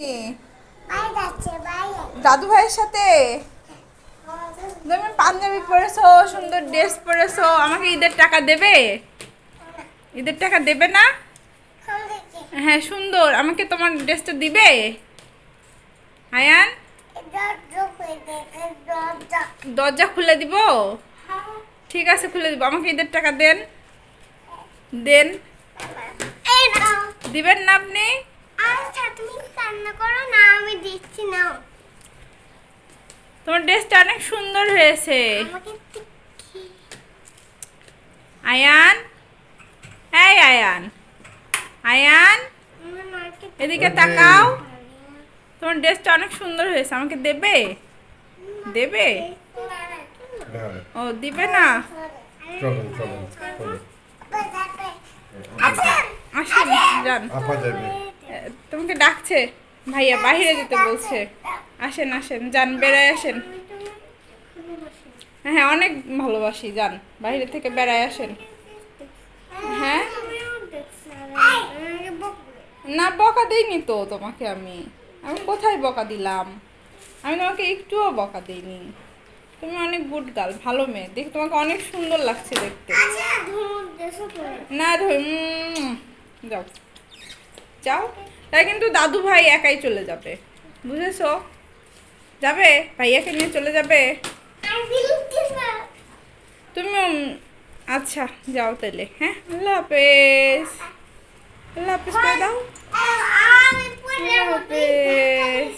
কি? দাদু ভাইয়ের সাথে তুমি পাঞ্জাবি পরেছো, সুন্দর ড্রেস পরেছো, আমাকে ঈদের টাকা দেবে? ঈদের টাকা দেবে না? হ্যাঁ সুন্দর, আমাকে তোমার ড্রেসটা দিবে? আয়ান, দরজা খুলে দিব? ঠিক আছে খুলে দিব। আমাকে ঈদের টাকা দেন, দেন। দিবেন না আপনি? আচ্ছা তুমি কান্না করো না, আমি দিচ্ছি না। তোমার ড্রেসটা অনেক সুন্দর হয়েছে। আমাকে আয়ান, এই আয়ান, আয়ান এদিকে তাকাও। তোমার ড্রেসটা অনেক সুন্দর হয়েছে, আমাকে দেবে? দেবে? ও দিবে না? আসেন, যান। তোমাকে ডাকছে ভাইয়া, বাইরে যেতে বলছে। আসেন আসেন, যান, বেড়ায় আসেন। হ্যাঁ অনেক ভালোবাসি, যান বাইরে থেকে বেড়ায় আসেন। হ্যাঁ না, বকা দিইনি তো তোমাকে। আমি আমি কোথায় বকা দিলাম? আমি তোমাকে একটুও বকা দিইনি। তুমি অনেক গুড গার্ল, ভালো মেয়ে, দেখে তোমাকে অনেক সুন্দর লাগছে দেখতে। না যাও, যাও। তাই কিন্তু দাদু ভাই একাই চলে যাবে, বুঝেছো? যাবে, ভাইয়াকে নিয়ে চলে যাবে তুমি। আচ্ছা যাও তাহলে। হ্যাঁ, আল্লাহ হাফেজ। আল্লাহ হাফেজ করে দাও। আল্লাহ হাফেজ।